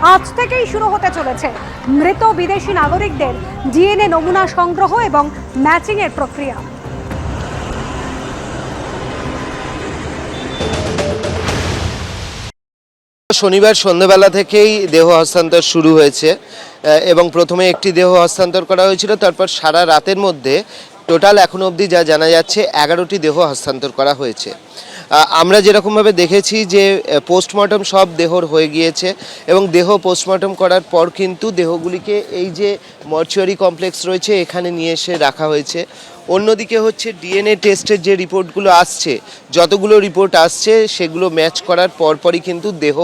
আজ থেকেই শুরু হতে চলেছে মৃত বিদেশি নাগরিকদের ডিএনএ নমুনা সংগ্রহ এবং ম্যাচিংয়ের প্রক্রিয়া। শনিবার সন্ধ্যাবেলা থেকেই দেহ হস্তান্তর শুরু হয়েছে এবং প্রথমে একটি দেহ হস্তান্তর করা হয়েছিল, তারপর সারা রাতের মধ্যে টোটাল এখনো অবধি যা জানা যাচ্ছে 11টি দেহ হস্তান্তর করা হয়েছে। আমরা যেরকমভাবে দেখেছি যে পোস্টমর্টম সব দেহর হয়ে গিয়েছে এবং দেহ পোস্টমর্টম করার পর কিন্তু দেহগুলিকে এই যে মর্চুয়ারি কমপ্লেক্স রয়েছে এখানে নিয়ে এসে রাখা হয়েছে। অন্যদিকে হচ্ছে ডিএনএ টেস্টের যে রিপোর্টগুলো আসছে, যতগুলো রিপোর্ট আসছে সেগুলো ম্যাচ করার পরপরই কিন্তু দেহ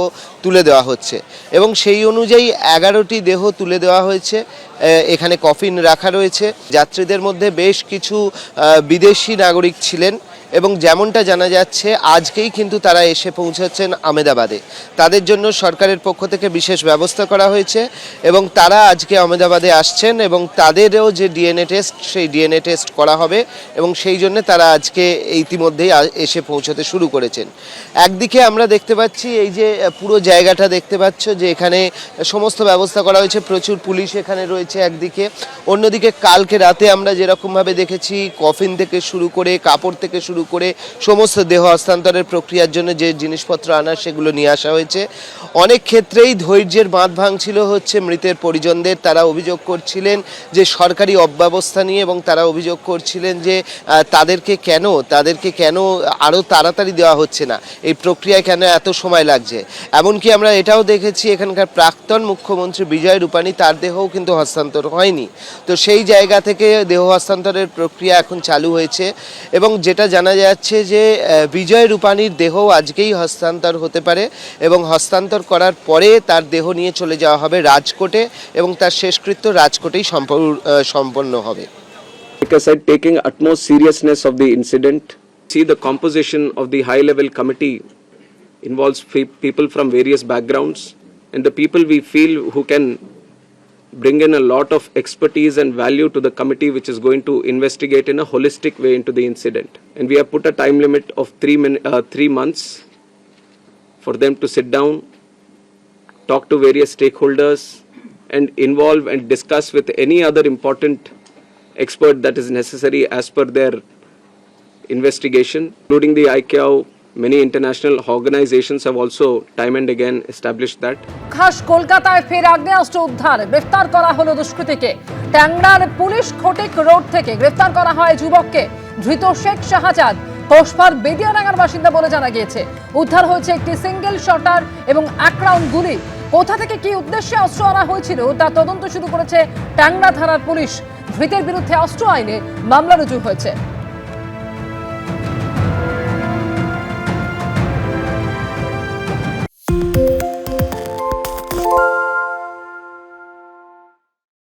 তুলে দেওয়া হচ্ছে এবং সেই অনুযায়ী 11টি দেহ তুলে দেওয়া হয়েছে। এখানে কফিন রাখা রয়েছে। যাত্রীদের মধ্যে বেশ কিছু বিদেশি নাগরিক ছিলেন এবং যেমনটা জানা যাচ্ছে আজকেই কিন্তু তারা এসে পৌঁছাচ্ছেন আহমেদাবাদে। তাদের জন্য সরকারের পক্ষ থেকে বিশেষ ব্যবস্থা করা হয়েছে এবং তারা আজকে আহমেদাবাদে আসছেন এবং তাদেরও যে ডিএনএ টেস্ট সেই ডিএনএ টেস্ট করা হবে এবং সেই জন্য তারা আজকে ইতিমধ্যেই এসে পৌঁছতে শুরু করেছেন। একদিকে আমরা দেখতে পাচ্ছি এই যে পুরো জায়গাটা দেখতে পাচ্ছ যে এখানে সমস্ত ব্যবস্থা করা হয়েছে, প্রচুর পুলিশ এখানে রয়েছে একদিকে। অন্যদিকে কালকে রাতে আমরা যেরকমভাবে দেখেছি কফিন থেকে শুরু করে কাপড় থেকে শুরু করে সমস্ত দেহ হস্তান্তরের প্রক্রিয়ার জন্য যে জিনিসপত্র আনার সেগুলো নিয়ে আসা হয়েছে। অনেক ক্ষেত্রেই ধৈর্যের বাঁধ ভাঙছিল হচ্ছে মৃতের পরিজনদের। তারা অভিযোগ করছিলেন যে সরকারি অব্যবস্থা নিয়ে এবং তারা অভিযোগ করছিলেন যে তাদেরকে কেন আরও তাড়াতাড়ি দেওয়া হচ্ছে না, এই প্রক্রিয়ায় কেন এত সময় লাগছে। এমনকি আমরা এটাও দেখেছি এখানকার প্রাক্তন মুখ্যমন্ত্রী বিজয় রূপানী, তার দেহও কিন্তু হস্তান্তর হয়নি। তো সেই জায়গা থেকে দেহ হস্তান্তরের প্রক্রিয়া এখন চালু হয়েছে এবং যেটা জানা যাচ্ছে যে বিজয় রূপানীর দেহ আজকেই হস্তান্তর হতে পারে এবং হস্তান্তর করার পরে তার দেহ নিয়ে চলে যাওয়া হবে রাজকোটে এবং তার শেষকৃত্য রাজকোটেই সম্পন্ন হবে। Like I said, taking utmost seriousness of the incident, see the composition of the high-level committee involves people from various backgrounds, and the people we feel who can bring in a lot of expertise and value to the committee which is going to investigate in a holistic way into the incident. And we have put a time limit of 3 months for them to sit down, talk to various stakeholders, and involve and discuss with any other important expert that is necessary as per their investigation, including the ICAO. Many international organizations have also time and again established that. খাস কলকাতায় ফের আগ্নেয়াস্ত্র উদ্ধার, গ্রেফতার করা হলো দুষ্কৃতীকে। ট্যাংরার police Khatik road থেকে গ্রেফতার করা হয় যুবককে। ধৃত শেখ শাহজাদ কসবার বেদিয়াডাঙ্গার বাসিন্দা বলে জানা গিয়েছে। উদ্ধার হয়েছে একটি সিঙ্গেল শটার এবং 1 রাউন্ড গুলি। কোথা থেকে কি উদ্দেশ্যে অস্ত্র আনা হয়েছিল তা তদন্ত শুরু করেছে ট্যাংরা থানার পুলিশ। ধৃতের বিরুদ্ধে অস্ত্র আইনে মামলা রুজু হয়েছে।